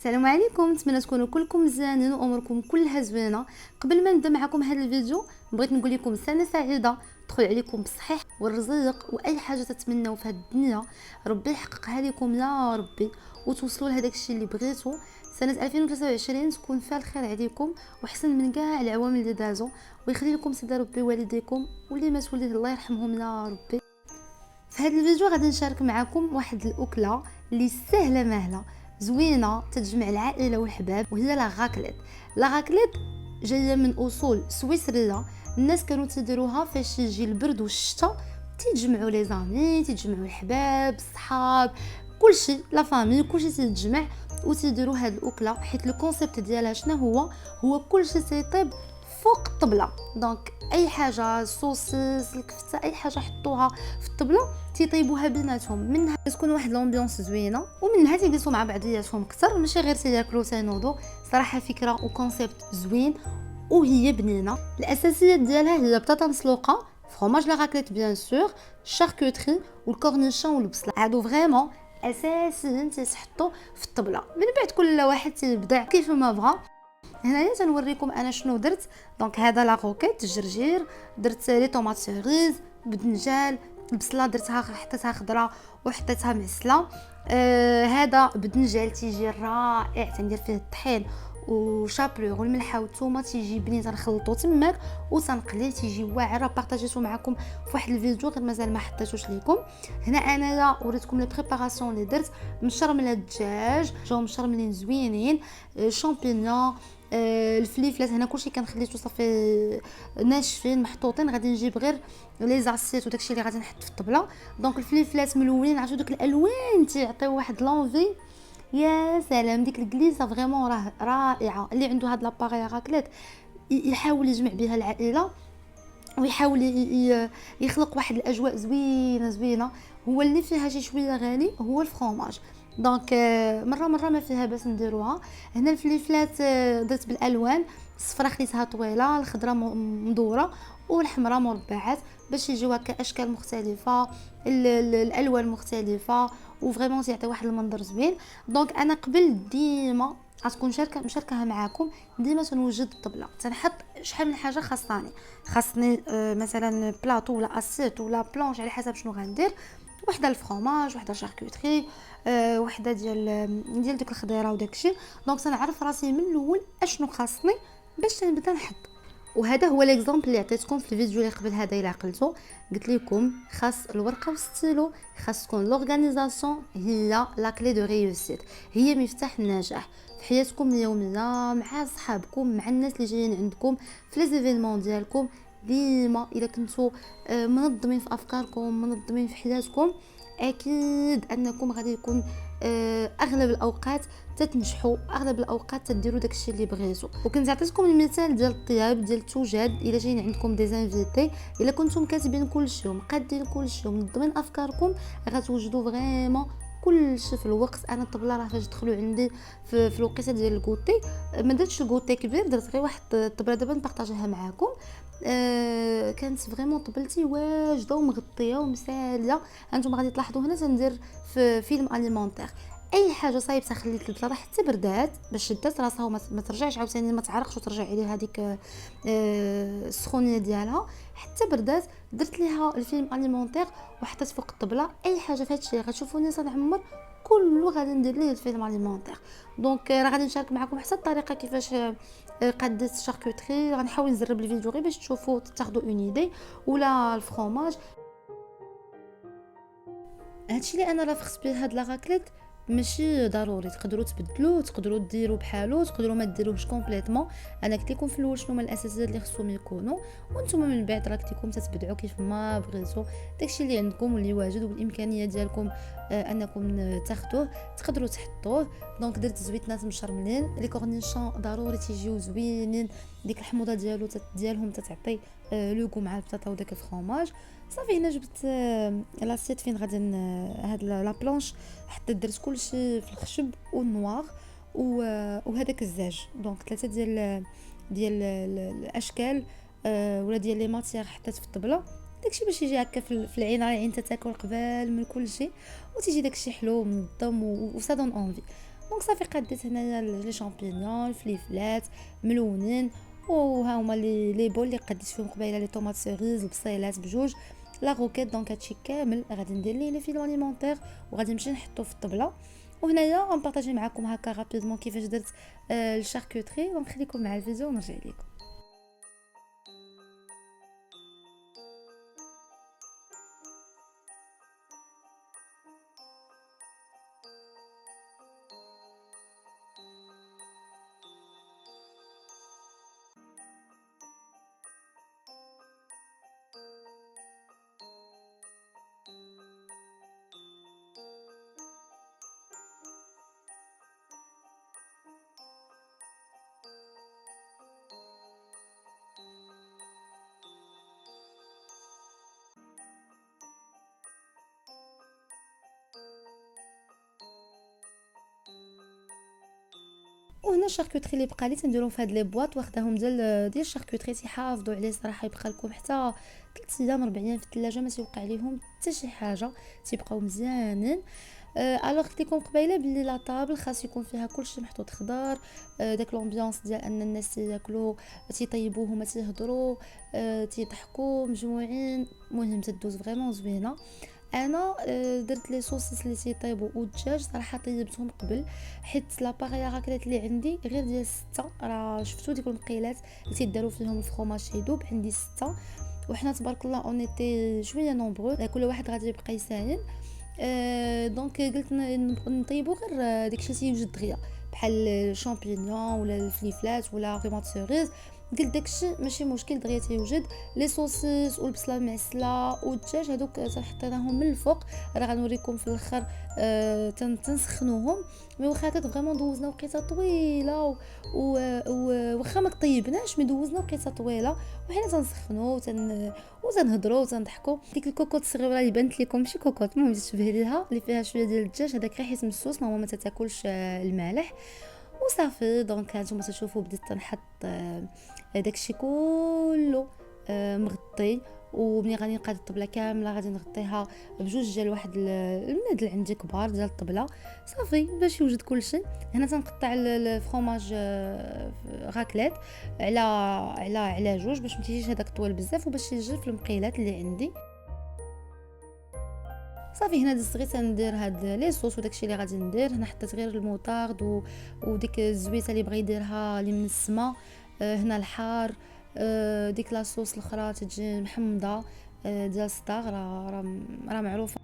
السلام عليكم، نتمنى تكونوا كلكم مزيانين واموركم كلها زوينه. قبل ما نبدا معكم هذا الفيديو بغيت نقول لكم سنه سعيده تدخل عليكم بالصحيح والرزق، واي حاجه تتمنوا في هذه الدنيا ربي يحققها لكم يا ربي، وتوصلوا لهداك الشيء اللي بغيتوا. سنه 2023 تكون فيها الخير عليكم وحسن من كاع العوام اللي دازوا، ويخلي لكم سيدي ربي والديكم واللي مات والديه الله يرحمهم يا ربي. في هذا الفيديو غادي نشارك معكم واحد الاكله اللي سهله ماهله زوينه تجمع العائله والحباب، وهي لا غاكليت. لا غاكليت جايه من اصول سويسريه. الناس كانوا تديروها فاش يجي البرد والشتاء، تيجمعوا لي زامي، تيجمعوا الحباب الصحاب، كلشي لا فامي، كلشي تيتجمع وتيديروا هاد الاكله. حيت لو كونسيبت ديالها شنو هو كلشي تيطيب فوق الطبله. دونك اي حاجه الصوصيس الكفته اي حاجه حطوها في الطبله تيطيبوها بيناتهم، منها تكون واحد لومبيونس زوينه، ومنها تيجلسوا مع بعضياتهم اكثر، ماشي غير تياكلوا تينوضوا. صراحه فكره وكونسيبت زوين وهي بنينه. الاساسيات ديالها هي بطاطا مسلوقه، فرomاج لا راكليت بيان سور، شاركوتري والكورنيشون والبصله. هادو فريمون اساسيين تيتحطوا في الطبله. من بعد كل واحد تيبدع كيف ما بغى. هنايا تنوريكم انا شنو درت. دونك هذا لا روكيت الجرجير، درت لي طوماط سيريز، بدنجال، البصله درتها حطيتها خضراء وحطيتها معسله. هذا بدنجال تيجي رائع، تندير فيه الطحين وشابلور والملحه والثومه، تيجي بنين. تنخلطو تماك وتنقليه تيجي واعر. بارطاجيتو معكم في واحد الفيديو غير مازال ما حطيتوش لكم. هنا انايا وريتكم لي بريباراسيون اللي درت. مشرمله الدجاج جاو مشرملين زوينين، شامبينيون، الفليفلات. هنا كلشي كنخليتو صافي ناشفين محطوطين، غادي نجيب غير لي زاسيت وداكشي اللي غادي نحط في الطبله. دونك الفليفلات ملونين، عرفتوا دوك الالوان تيعطيو واحد لونفي. يا سلام، ديك الكليسه فريمون راه رائعه. اللي عنده هاد لاباري راكليت يحاول يجمع بها العائله ويحاول يخلق واحد الاجواء زوينه. هو اللي فيها شي شويه غالي هو الفرomاج. دونك مره ما فيها باس نديروها. هنا الفليفلات درت بالالوان، الصفراء خليتها طويله، الخضراء مدوره، والحمراء مربعات باش يجيو هكا اشكال مختلفه، الالوان مختلفه، وفريمون يعطي واحد المنظر زوين. دونك انا قبل ديما غتكون مشاركها معاكم، ديما تنوجد الطبله، تنحط شحال من حاجه خاصني مثلا بلاطو ولا اسيت ولا بلونش على حسب شنو غندير. وحده الفرomاج، وحده شاركوتري، وحده ديال ديك الخضيره وداكشي. دونك تنعرف راسي من الاول اشنو خاصني باش تنبدا نحط. وهذا هو ليكزامبل اللي عطيتكم في الفيديو اللي قبل هذا. الى عقلتو قلت لكم خاص الورقه والستيلو، خاص تكون لورغانيزاسيون هي لا كلي دو ريوسيت، هي مفتاح النجاح في حياتكم اليوميه مع صحابكم مع الناس اللي جايين عندكم في لي زيفينمون ديالكم. ديما الا كنتو منظمين في افكاركم منظمين في حياتكم، اكيد انكم غادي يكون اغلب الاوقات تتنجحوا، اغلب الاوقات تديروا داكشي اللي بغيتوا. وكنت عطيتكم المثال ديال الطياب ديال التوجاد. الا جايين عندكم دي زانفيتي، الا كنتم كاتبين كلشي ومقادين كلشي ومنظمين افكاركم، غتوجدوا فريمون كلشي في الوقت. انا الطبله راه فاش دخلوا عندي في الوقيته ديال الكوتي ما درتش الكوتي كبير، درت غير واحد الطبله دابا نبارطاجيها معكم. كانت فريمون طبلتي واجده ومغطيه ومساليه. انتم غادي تلاحظوا هنا تندير في فيلم اليمونتير اي حاجه صايبتها خليت البصله راه حتى بردات باش شدات راسها وما ترجعش عاوتاني ما تعرقش وترجع عليها هذيك السخونيه ديالها. حتى بردات درت ليها الفيلم اليمونتير وحطيت فوق الطبله. اي حاجه في هادشي غتشوفوني تنعمر كله غادي ندير ليه الفيلم اليمونتير. دونك راه غادي نشارك معكم حتى الطريقه كيفاش قديت الشاركوتري. غنحاول نزرب الفيديو غير باش تشوفوا تاخذوا اون ايدي. ولا الفرomاج، هادشي اللي انا لافخت به هاد لا راكليت ماشي ضروري، تقدروا تبدلوه، تقدروا ديروا بحالو، تقدروا ما ديروهش كومبليتوم. انا قلت لكم في الاول شنو هما الاساسيات اللي خصهم يكونوا، وانتم من بعد راه قلت لكم تتبدعوا كيف ما بغيتوا. داكشي اللي عندكم واللي واجد والامكانيه ديالكم انكم تاخذوه تقدروا تحطوه. دونك درت زويتنات مشرملين، لي كورنيشون ضروري تيجيو زوينين، ديك الحموضه ديالهم تتعطي لوغو مع البطاطا وداك الفرomاج. صافي هنا جبت لاسيت فين غادي هاد لا بلونش، حتى درت كلشي في الخشب والنوار وهذاك الزاج. دونك ثلاثه ديال الاشكال ولا ديال لي ماتيير حطيت في الطبله. داكشي باش يجي هكا في العين، راه العين تتاكل قبل من كلشي وتيجي داكشي حلو منظم وسادون اونفي. دونك صافي قديت هنايا لي شامبينيون الفليفلات ملونين، وها هما لي بول اللي قديت فيهم قبيله لي طوماط سيريز البصيلات بجوج لا روكيت. دونك هادشي كامل غادي ندير ليه لي فيلو اليمونتير وغادي نمشي نحطو في الطبله. وهنايا غنبارطاجي معكم هكا رابيدمون كيفاش درت الشاركوتري. دونك خليكم مع الفيديو ونرجع لكم. وهنا الشاركوتري اللي بقى لي تنديرهم في هاد لي بواط واخداهم ديال الشاركوتري تيحافظوا عليه صراحه، يبقى لكم حتى 3 ايام 4 ايام في الثلاجه ما تيوقع ليهم حتى شي حاجه، تيبقاو مزيانين. الوغ قلت لكم قبيله بلي لا طابل خاص يكون فيها كلشي محطوط خضار، داك لومبيونس ديال ان الناس ياكلوا تيطيبوه وما تيهضروا، تيضحكوا مجموعين، المهم تدوز فريمون زوينه. انا درت لي صوصيس اللي تيطيبوا والدجاج صراحه طيبتهم قبل، حيت لاباريا راكلات اللي عندي غير ديال 6، راه شفتوا ديك المقيلات اللي تيداروا فيهم الفرomاج يذوب، عندي 6 وحنا تبارك الله اونيتي شويه نومبرو، كل واحد غادي يبقى يساين. دونك قلت نطيبوا غير داكشي تيوجد دغيا بحال الشامبينيون ولا الفليفلات ولا طوماط سيريز، قلت داكشي ماشي مشكل دغيا تيوجد. لي صوصيس والبصله المعسله والدجاج هذوك حطيناهم من الفوق، راه غنوريكم في الاخر تنسخنوهم. مي واخا هكاك فريمون دوزنا وقيته طويله واخا ما طيبناش مي دوزنا وقيته طويله وحنا تنسخنوا وتنهضروا وتنضحكوا. ديك الكوكوط الصغيره اللي بانت لكم ماشي كوكوط، المهم تشبه ليها اللي فيها شويه ديال الدجاج، هذاك ريحه مسوس، ماما ما تاكلش المالح وصافي. دونك هانتوما تشوفوا بديت تنحط داكشي كله مغطي، ومني غادي نقاد الطبله كامله غادي نغطيها بجوج ديال واحد المناد اللي عندي كبار ديال الطبله صافي باش يوجد كلشي. هنا تنقطع الفرomاج راكليت على جوج باش ما تيجيش هذاك طويل بزاف وباش يجي في المقيلات اللي عندي. صافي هنا دزت غير تندير هاد لي صوص وداكشي اللي غادي ندير. هنا حطيت غير الموطارد وديك الزويته اللي بغى يديرها اللي من السما، هنا الحار، ديك لاصوص الاخرى تجي محمضه ديال ستار راه معروفه.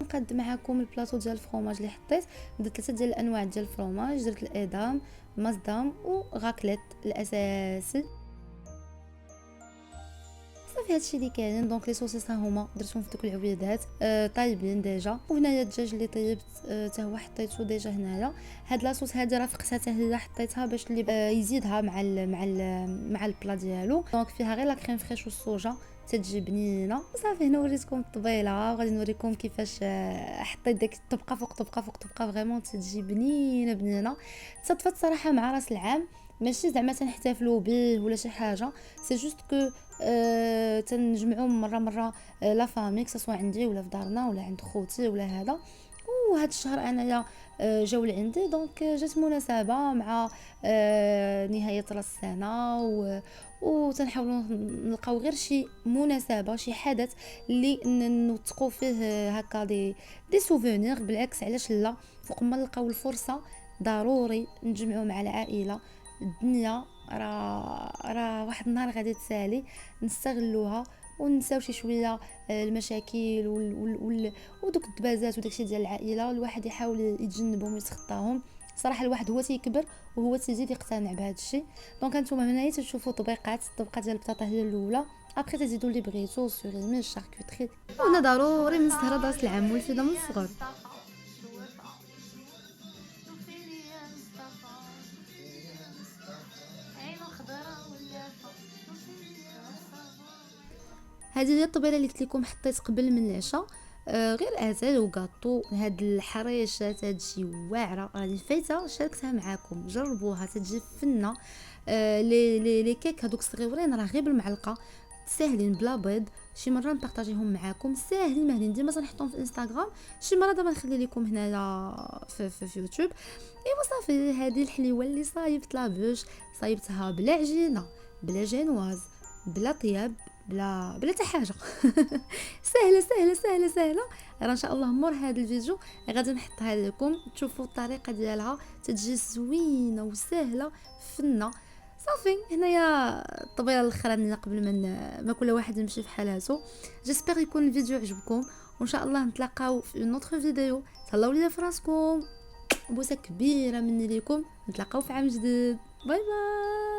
نقدم معكم البلاطو ديال الفرomاج اللي حطيت، درت 3 ديال الانواع ديال الفرomاج، درت الادام مازدام وغاكليت الاساسي. صافي هادشي اللي كاين. دونك لي صوصيص ها هما درتهم في دوك العبيدات طايبين ديجا، وهنايا الدجاج اللي طيبت حتى هو حطيته ديجا هنايا. هاد لاصوص هادي رافقتها حتى هي حطيتها باش اللي يزيدها مع البلا ديالو. دونك فيها غير لا كريم فريش والصوجا تتجي بنينه. صافي هنا وريتكم الطبيله وغادي نوريكم كيفاش حطيت داك طبقه فوق طبقه فوق طبقه، فريمون تتجي بنينه. تصدفت صراحه مع راس العام، ماشي زعما تنحتفلوا به ولا شي حاجه، سي جوست كو تنجمعوا مره لا فامي سواء عندي ولا في دارنا ولا عند خوتي ولا هذا. وهذا الشهر انايا جاو لعندي، دونك جات مناسبه مع نهايه راس السنه وتنحاولوا نلقاو غير شي مناسبه شي حدث اللي نوثقوا فيه هكا دي سوفونير. بالعكس علاش لا، فوق ما نلقاو الفرصه ضروري نجمعوا مع العائله. الدنيا راه واحد النهار غادي تسالي، نستغلوها وننساو شي شويه المشاكل ودوك الدبازات وداكشي ديال العائله. الواحد يحاول يتجنبهم ويتخطاهم. صراحه الواحد هو تيكبر وهو تيزيد يقتنع بهذا الشيء. دونك هانتوما هنايا تشوفوا طبيقات، الطبقه ديال البطاطا هي الاولى، ابري تزيدوا اللي بغيتو سوريمي الشاركوتري. وانا ضروري من سهره راس العام ولفيده من الصغر. هذه هي الطبيله اللي قلت لكم حطيت قبل من العشاء، غير اتاي وكاطو. هاد الحريشه تجي واعره، راني فايته شاركتها معاكم، جربوها تجي فنه. لي كيك هذوك الصغيورين راه غير بالمعلقه ساهلين بلا بيض شي مره نبارطاجيهم معاكم ساهلين مهلين، ديما تنحطهم في انستغرام، شي مره دابا نخلي لكم هنايا في يوتيوب. ايوا صافي، هذه الحليوه اللي صايبت لابوش، صايبتها بلا عجينه بلا جينواز بلا طياب بلا حتى حاجه سهله سهله سهله سهله. راه ان شاء الله مور هذا الفيديو غادي نحطها لكم تشوفوا الطريقه ديالها، تتجي زوينه وسهله فنه. صافي هنايا الطبيله الاخرانيه قبل ما كل واحد يمشي في حالاتو. جيسبر يكون الفيديو عجبكم، وان شاء الله نتلاقاو في نوتر فيديو. تهلاو ليا فراسكم، بوسه كبيره مني ليكم، نتلاقاو في عام جديد. باي باي.